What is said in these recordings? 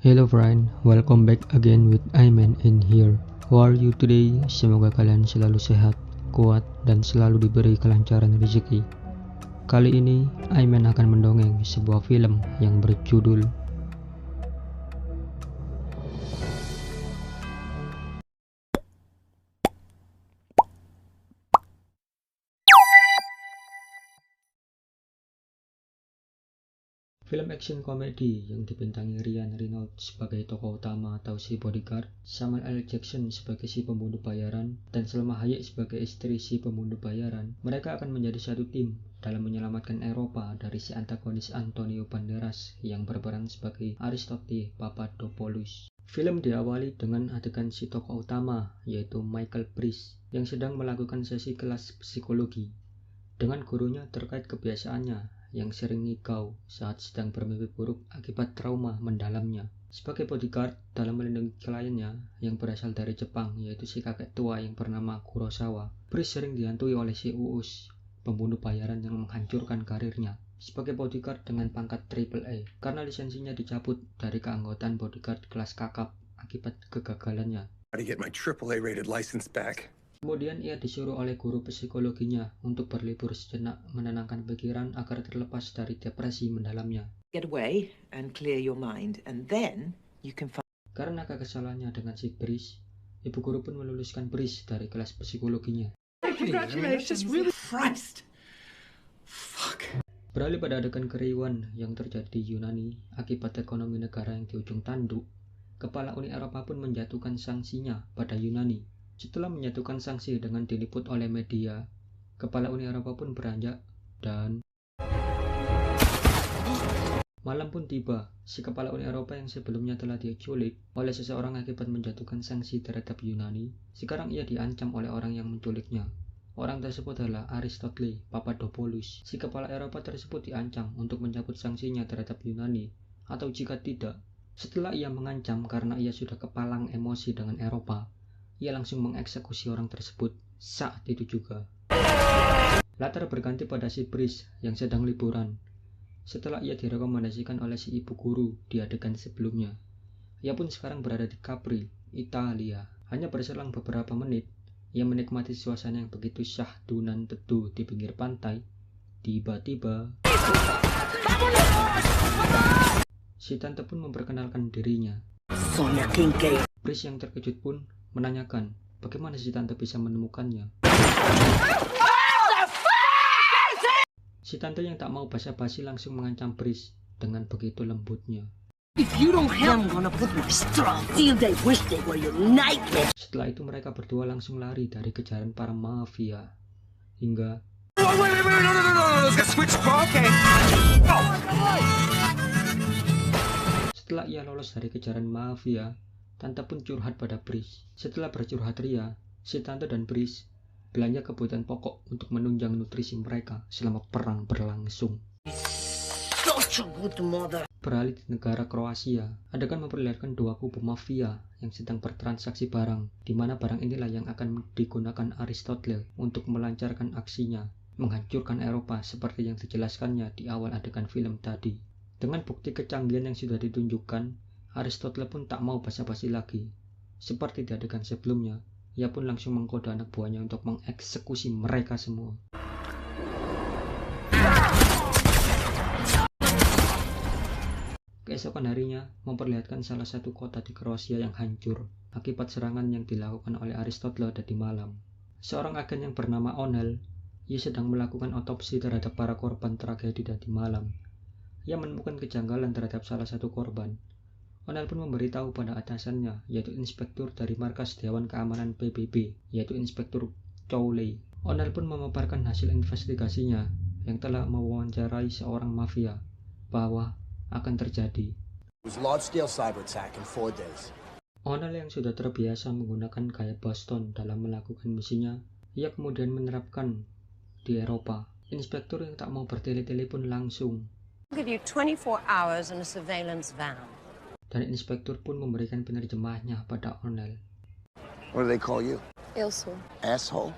Hello friend, welcome back again with Aiman in here. How are you today? Semoga kalian selalu sehat, kuat, dan selalu diberi kelancaran rezeki. Kali ini, Aiman akan mendongeng sebuah film yang berjudul film action komedi yang dibintangi Ryan Reynolds sebagai tokoh utama atau si bodyguard, Samuel L. Jackson sebagai si pembunuh bayaran, dan Salma Hayek sebagai istri si pembunuh bayaran. Mereka akan menjadi satu tim dalam menyelamatkan Eropa dari si antagonis Antonio Banderas yang berperan sebagai Aristotle Papadopoulos. Film diawali dengan adegan si tokoh utama, yaitu Michael Price, yang sedang melakukan sesi kelas psikologi dengan gurunya terkait kebiasaannya yang sering ngigau saat sedang bermimpi buruk akibat trauma mendalamnya. Sebagai bodyguard dalam melindungi kliennya yang berasal dari Jepang, yaitu si kakek tua yang bernama Kurosawa, Priest sering dihantui oleh si Uus, pembunuh bayaran yang menghancurkan karirnya sebagai bodyguard dengan pangkat AAA karena lisensinya dicabut dari keanggotaan bodyguard kelas kakap akibat kegagalannya. Kemudian ia disuruh oleh guru psikologinya untuk berlibur sejenak menenangkan pikiran agar terlepas dari depresi mendalamnya. Get away and clear your mind, and then you can find. Karena kekesalannya dengan si Brice, ibu guru pun meluluskan Brice dari kelas psikologinya. Congratulations, Christ. Fuck. Beralih pada adegan keriuhan yang terjadi di Yunani akibat ekonomi negara yang di ujung tanduk, kepala Uni Eropa pun menjatuhkan sanksinya pada Yunani. Setelah menyatukan sanksi dengan diliput oleh media, kepala Uni Eropa pun beranjak dan malam pun tiba. Si kepala Uni Eropa yang sebelumnya telah diculik oleh seseorang akibat menjatuhkan sanksi terhadap Yunani, sekarang ia diancam oleh orang yang menculiknya. Orang tersebut adalah Aristotle Papadopoulos. Si kepala Eropa tersebut diancam untuk mencabut sanksinya terhadap Yunani, atau jika tidak, setelah ia mengancam karena ia sudah kepalang emosi dengan Eropa, ia langsung mengeksekusi orang tersebut saat itu juga. Latar berganti pada si Brice yang sedang liburan setelah ia direkomendasikan oleh si ibu guru di adegan sebelumnya. Ia pun sekarang berada di Capri, Italia. Hanya berselang beberapa menit, ia menikmati suasana yang begitu syahdu dan teduh di pinggir pantai. Tiba-tiba si tante pun memperkenalkan dirinya. Brice yang terkejut pun menanyakan bagaimana si tante bisa menemukannya. Si tante yang tak mau basa-basi langsung mengancam Brice dengan begitu lembutnya. Setelah itu mereka berdua langsung lari dari kejaran para mafia hingga setelah ia lolos dari kejaran mafia, tante pun curhat pada Brice. Setelah bercurhat ria, si tante dan Brice belanja kebutuhan pokok untuk menunjang nutrisi mereka selama perang berlangsung. Beralih di negara Kroasia, adegan memperlihatkan dua kubu mafia yang sedang bertransaksi barang, di mana barang inilah yang akan digunakan Aristotle untuk melancarkan aksinya, menghancurkan Eropa seperti yang dijelaskannya di awal adegan film tadi. Dengan bukti kecanggihan yang sudah ditunjukkan, Aristotle pun tak mau basa-basi lagi. Seperti di adegan sebelumnya, ia pun langsung menggoda anak buahnya untuk mengeksekusi mereka semua. Keesokan harinya memperlihatkan salah satu kota di Kroasia yang hancur akibat serangan yang dilakukan oleh Aristotle tadi malam. Seorang agen yang bernama Onel, ia sedang melakukan otopsi terhadap para korban tragedi tadi malam. Ia menemukan kejanggalan terhadap salah satu korban. Onel pun memberitahu pada atasannya, yaitu inspektur dari markas Dewan Keamanan PBB, yaitu Inspektur Cowley. Onel pun memaparkan hasil investigasinya yang telah mewawancarai seorang mafia bahwa akan terjadi. Onel yang sudah terbiasa menggunakan gaya Boston dalam melakukan misinya, ia kemudian menerapkan di Eropa. Inspektur yang tak mau bertele-tele pun langsung give you 24 hours in a surveillance van. Dan inspektur pun memberikan penerjemahnya pada Onel. What do they call you? Ilso. Asshole?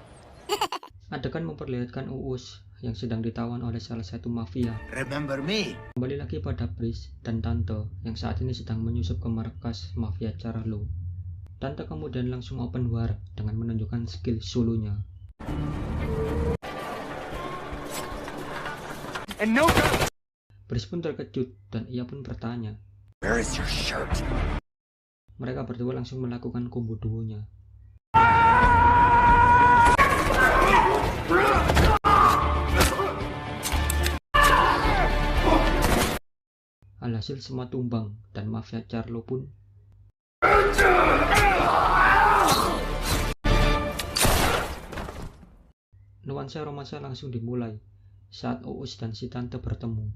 Adegan memperlihatkan Uus yang sedang ditawan oleh salah satu mafia. Remember me? Kembali lagi pada Brice dan Tante yang saat ini sedang menyusup ke markas mafia Charlo. Tante kemudian langsung open war dengan menunjukkan skill solonya. Brice pun terkejut dan ia pun bertanya, Where is your shirt? mereka berdua langsung melakukan combo duonya. Alhasil semua tumbang dan mafia Charlo pun nuansa romansa langsung dimulai saat Uus dan si Tante bertemu.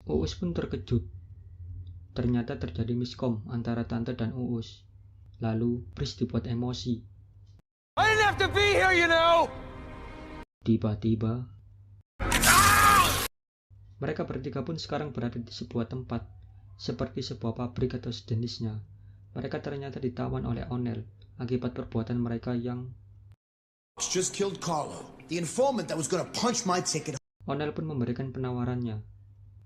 Uus pun terkejut. Ternyata terjadi miskom antara Tante dan Uus. Lalu Brice dibuat emosi. I didn't have to be here, you know! Tiba-tiba mereka bertiga pun sekarang berada di sebuah tempat seperti sebuah pabrik atau sejenisnya. Mereka ternyata ditawan oleh O'Neill akibat perbuatan mereka yang Just killed Carlo, the informant that was gonna punch my ticket. O'Neill pun memberikan penawarannya.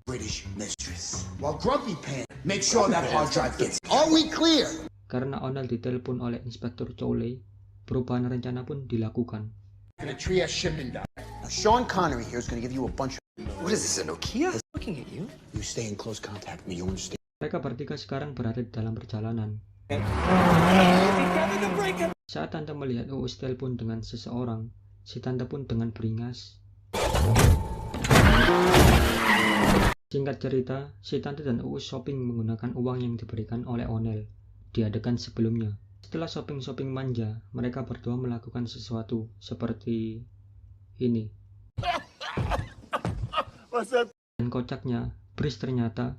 British mistress. While Grumpy Pan, make sure that hard drive gets. Are we clear? Karena O'Neill ditelepon oleh Inspektur Chowley, perubahan rencana pun dilakukan. Gonna triage shipment down. Now Sean Connery here is gonna give you a bunch of. What is this, a Nokia? Looking at you. You stay in close contact with me. You understand? Mereka bertiga sekarang berada di dalam perjalanan. Saat Tante melihat Uus telepon dengan seseorang, si Tante pun dengan beringas. Singkat cerita, si Tante dan Uus shopping menggunakan uang yang diberikan oleh O'Neill di adegan sebelumnya. Setelah shopping manja, mereka berdua melakukan sesuatu seperti ini. Dan kocaknya, Brice ternyata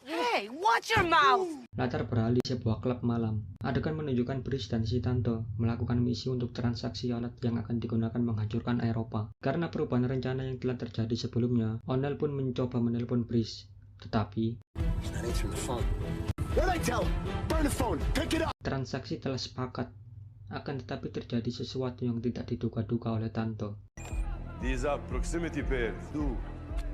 Hey, watch your mouth! latar beralih sebuah klub malam. Adegan menunjukkan Brice dan si Tante melakukan misi untuk transaksi alat yang akan digunakan menghancurkan Eropa. Karena perubahan rencana yang telah terjadi sebelumnya, O'Neill pun mencoba menelpon Brice. Tetapi transaksi telah sepakat. Akan tetapi terjadi sesuatu yang tidak diduga-duga oleh Tante. These are proximity pairs. Do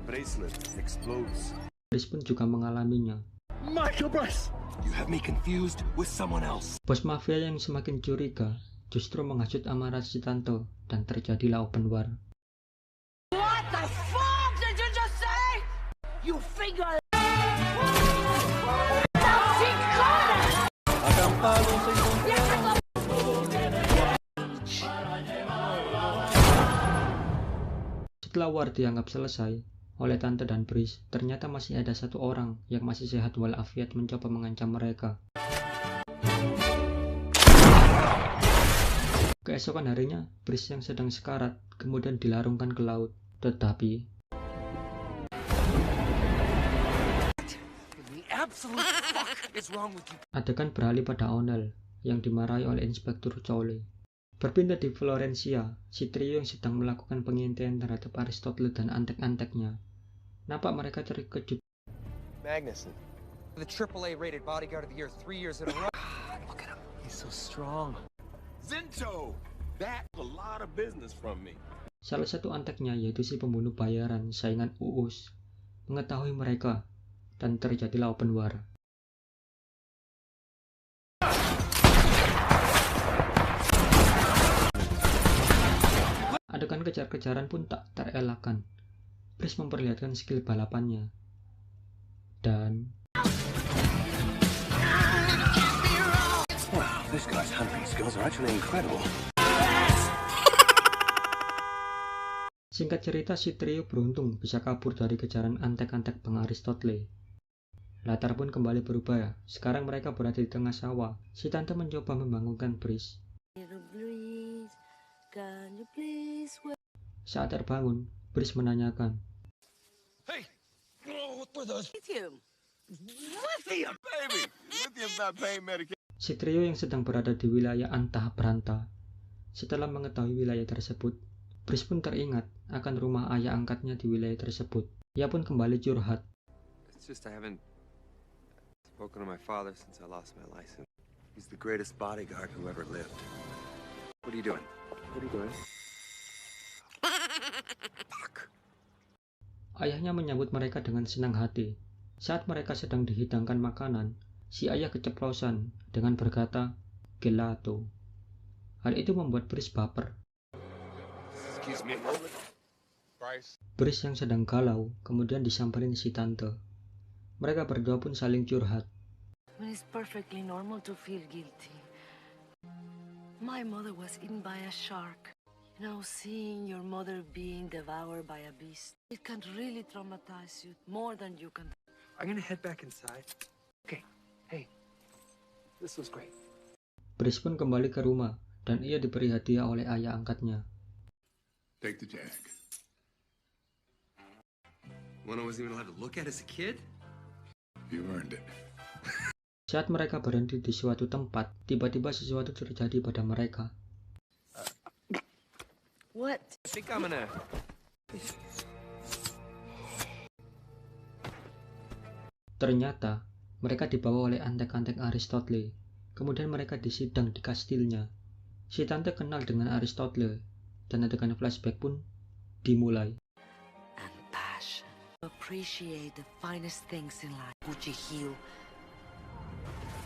bracelet explodes. Brice pun juga mengalaminya. Michael Bryce! You have me confused with someone else. Bos mafia yang semakin curiga justru menghasut amarah si Tante dan terjadilah open war. What the fuck did you just say? You figure... Setelah war dianggap selesai oleh Tante dan Brice, ternyata masih ada satu orang yang masih sehat walafiat mencoba mengancam mereka. Keesokan harinya, Brice yang sedang sekarat kemudian dilarungkan ke laut. Tetapi adegan beralih pada O'Neill yang dimarahi oleh Inspektur Chowley. Berpindah di Florencia, si trio yang sedang melakukan pengintaian terhadap Aristotle dan antek-anteknya. Nampak mereka terkejut. Magnuson, the AAA rated bodyguard of the year 3 years in a row. Look at him. He's so strong. Zinto! That's a lot of business from me. Salah satu anteknya yaitu si pembunuh bayaran saingan Uus mengetahui mereka dan terjadilah open war. Adegan kejar-kejaran pun tak terelakkan. Brice memperlihatkan skill balapannya. Dan This guy's hunting skills are actually incredible. singkat cerita, si trio beruntung bisa kabur dari kejaran antek-antek Bang Aristotle. Latar pun kembali berubah. Sekarang mereka berada di tengah sawah. Si Tante mencoba membangunkan Brice. Saat terbangun, Brice menanyakan, Hey! Oh, what were those? Lithium. Lithium, baby! Lithium's not pain medication. si trio yang sedang berada di wilayah Antah Beranta. Setelah mengetahui wilayah tersebut, Brice pun teringat akan rumah ayah angkatnya di wilayah tersebut. Ia pun kembali curhat. It's just I haven't spoken to my father since I lost my license. He's the greatest bodyguard who ever lived. What are you doing? What are you doing? Fuck. Ayahnya menyambut mereka dengan senang hati. Saat mereka sedang dihidangkan makanan, si ayah keceplosan dengan berkata, "Gelato." Hal itu membuat Brice baper. Excuse me. Bryce. Brice yang sedang galau kemudian disamperin si tante. Mereka berdua pun saling curhat. It's perfectly normal to feel guilty. My mother was eaten by a shark. You know, seeing your mother being devoured by a beast, it can really traumatize you more than you can. I'm gonna head back inside. Okay. Hey, this was great. Brice pun kembali ke rumah dan ia diberi hadiah oleh ayah angkatnya. Take the jag. One I wasn't even allowed to look at as a kid? You earned it. Saat mereka berhenti di suatu tempat, tiba-tiba sesuatu terjadi pada mereka. What? I think I'm gonna... Ternyata, mereka dibawa oleh antek-antek Aristotle. Kemudian mereka disidang di kastilnya. Si tante kenal dengan Aristotle, dan adegan flashback pun dimulai. And passion. Appreciate the finest things in life. Gucci heel.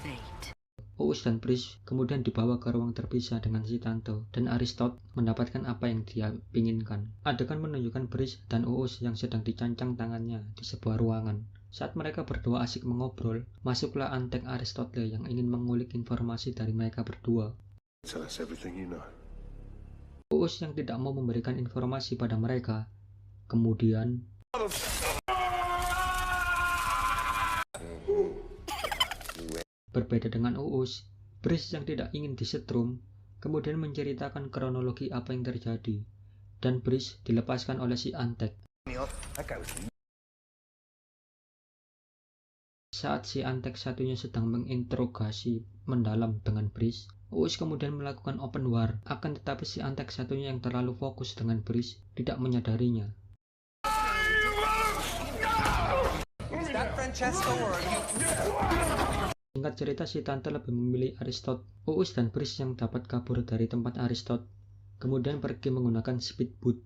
Fate. Uus dan Brice kemudian dibawa ke ruang terpisah dengan si tante, dan Aristotle mendapatkan apa yang dia inginkan. Adegan menunjukkan Brice dan Uus yang sedang dicancang tangannya di sebuah ruangan. Saat mereka berdua asik mengobrol, masuklah antek Aristotle yang ingin mengulik informasi dari mereka berdua. Tell us everything you know. Uus yang tidak mau memberikan informasi pada mereka, kemudian berbeda dengan Uus, Brice yang tidak ingin disetrum, kemudian menceritakan kronologi apa yang terjadi, dan Brice dilepaskan oleh si antek. Saat si antek satunya sedang menginterogasi mendalam dengan Brice, Uus kemudian melakukan open war, akan tetapi si antek satunya yang terlalu fokus dengan Brice tidak menyadarinya. Is that Francesco or are you... Singkat cerita, si tante lebih memilih Aristotle. Uus dan Brice yang dapat kabur dari tempat Aristotle, kemudian pergi menggunakan speedboat.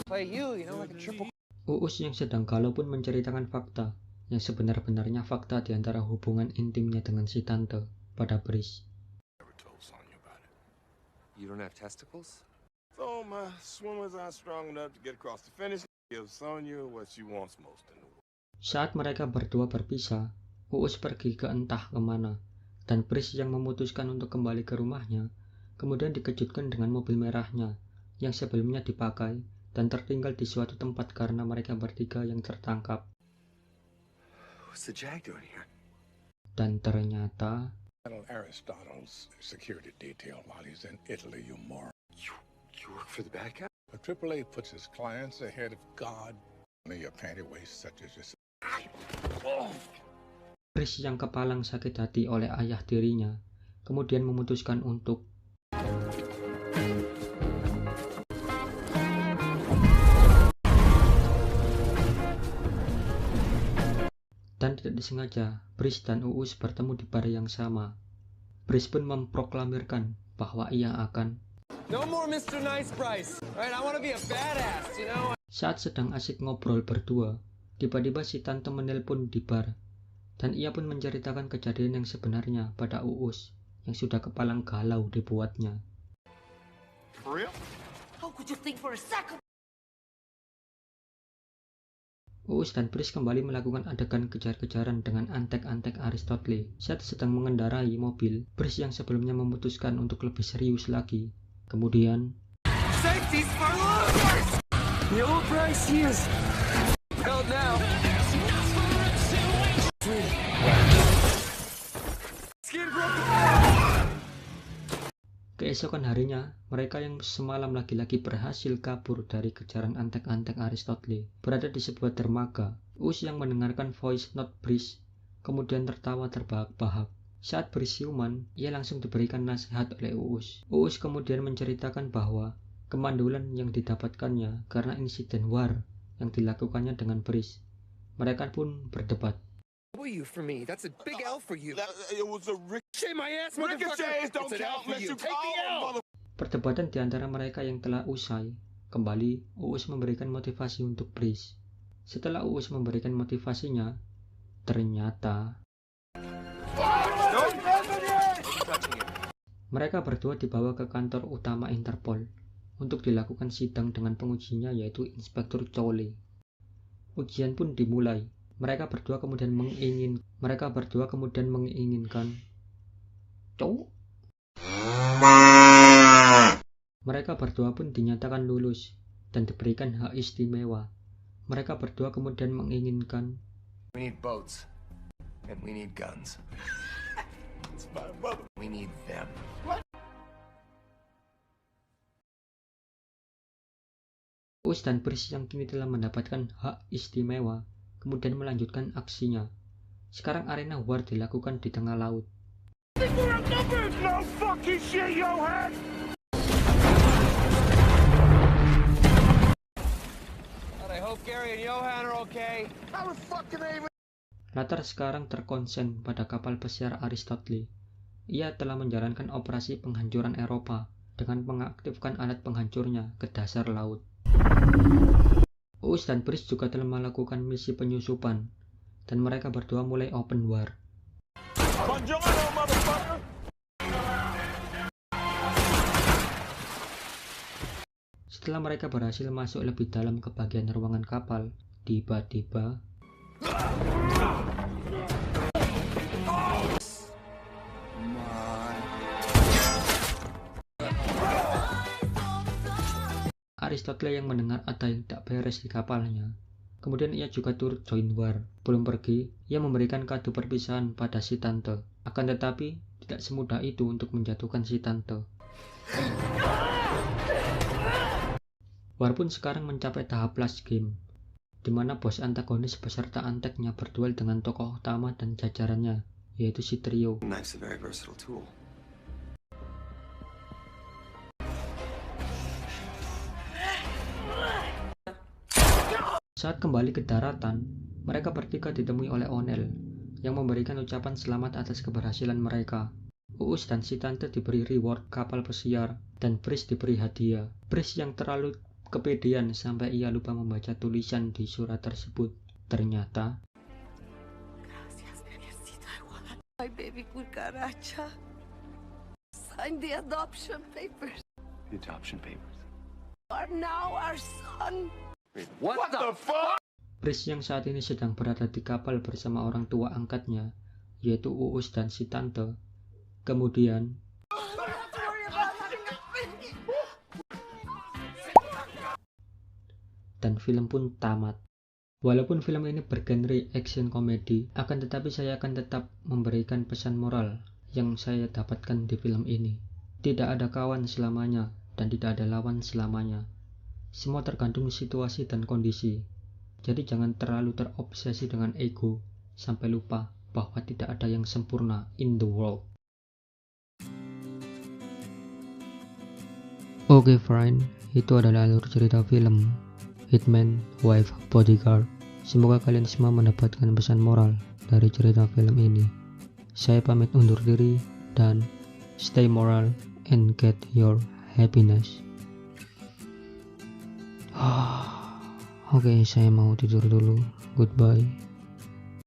Play you know, like a triple... Uus yang sedang galau pun menceritakan fakta, yang sebenar-benarnya fakta di antara hubungan intimnya dengan si tante pada Brice. Never told Sonya about it. You don't have testicles? So my swimmers aren't strong enough to get across the finish. Give Sonya what she wants most in the world. Saat mereka berdua berpisah, Uus pergi ke entah kemana, dan Brice yang memutuskan untuk kembali ke rumahnya, kemudian dikejutkan dengan mobil merahnya, yang sebelumnya dipakai, dan tertinggal di suatu tempat karena mereka bertiga yang tertangkap. What's the Jag doing here? Dan ternyata, Aristotle's security detail while he's in Italy, you moron. You work for the bad guy? The AAA puts his clients ahead of God. Only a panty waist such as yourself. Brice yang kepalang sakit hati oleh ayah tirinya, kemudian memutuskan untuk dan tidak disengaja, Brice dan Uus bertemu di bar yang sama. Brice pun memproklamirkan bahwa ia akan No more Mr. Nice Price. Right, I want to be a badass, you know? Saat sedang asik ngobrol berdua, tiba-tiba si tante menelpon di bar, dan ia pun menceritakan kejadian yang sebenarnya pada Uus, yang sudah kepalang galau dibuatnya. For real? How could you think for a second? Uus dan Brice kembali melakukan adegan kejar-kejaran dengan antek-antek Aristotle. Saat sedang mengendarai mobil, Brice yang sebelumnya memutuskan untuk lebih serius lagi. Kemudian, Safety's for losers! The old Bryce, he is held now. Skin broke. keesokan harinya, mereka yang semalam lagi-lagi berhasil kabur dari kejaran antek-antek Aristotle berada di sebuah dermaga. Uus yang mendengarkan voice note Brice kemudian tertawa terbahak-bahak. Saat Brice siuman, ia langsung diberikan nasihat oleh Uus. Uus kemudian menceritakan bahwa kemandulan yang didapatkannya karena insiden war yang dilakukannya dengan Brice. Mereka pun berdebat. W for me. That's a big L for you. It was a Shave my ass, motherfucker. ricochets don't It's an L count for unless you. you Take call the them, L. mother. Perdebatan di antara mereka yang telah usai. Kembali, Uus memberikan motivasi untuk Brice. Setelah Uus memberikan motivasinya, ternyata mereka berdua dibawa ke kantor utama Interpol untuk dilakukan sidang dengan pengujinya yaitu Inspektur Chole. Ujian pun dimulai. Mereka berdua kemudian menginginkan Mereka berdua pun dinyatakan lulus dan diberikan hak istimewa. Mereka berdua kemudian menginginkan We need boats. And we need guns. We need them. Uus dan Brice yang kini telah mendapatkan hak istimewa kemudian melanjutkan aksinya. Sekarang arena war dilakukan di tengah laut. No fucking shit, yo head. I hope Gary and Johan are okay. How the fucking name? Latar sekarang terkonsen pada kapal pesiar Aristotle. Ia telah menjalankan operasi penghancuran Eropa dengan mengaktifkan alat penghancurnya ke dasar laut. Uus dan Brice juga telah melakukan misi penyusupan dan mereka berdua mulai open war. Buongiorno, motherfucker. Setelah mereka berhasil masuk lebih dalam ke bagian ruangan kapal, tiba-tiba Aristotle yang mendengar ada yang tak beres di kapalnya. Kemudian ia juga turut join war. Belum pergi, ia memberikan kado perpisahan pada si tante. Akan tetapi, tidak semudah itu untuk menjatuhkan si tante. War pun sekarang mencapai tahap last game, di mana bos antagonis beserta anteknya berduel dengan tokoh utama dan jajarannya, yaitu si trio. Knife's a very versatile tool. Saat kembali ke daratan, mereka bertiga ditemui oleh O'Neill, yang memberikan ucapan selamat atas keberhasilan mereka. Uus dan si tante diberi reward kapal pesiar, dan Brice diberi hadiah. Brice yang terlalu kepedean sampai ia lupa membaca tulisan di surat tersebut. Ternyata My baby cucaracha. Sign the adoption papers. The adoption papers. You are now our son. What the fuck? Brice yang saat ini sedang berada di kapal bersama orang tua angkatnya, yaitu Uus dan si tante. Kemudian dan film pun tamat. Walaupun film ini bergenre action komedi, akan tetapi saya akan tetap memberikan pesan moral yang saya dapatkan di film ini. Tidak ada kawan selamanya dan tidak ada lawan selamanya. Semua tergantung situasi dan kondisi. Jadi jangan terlalu terobsesi dengan ego sampai lupa bahwa tidak ada yang sempurna in the world. Oke friend, itu adalah alur cerita film Hitman Wife Bodyguard. Semoga kalian semua mendapatkan pesan moral dari cerita film ini. Saya pamit undur diri dan stay moral and get your happiness. Oke, saya mau tidur dulu. Goodbye.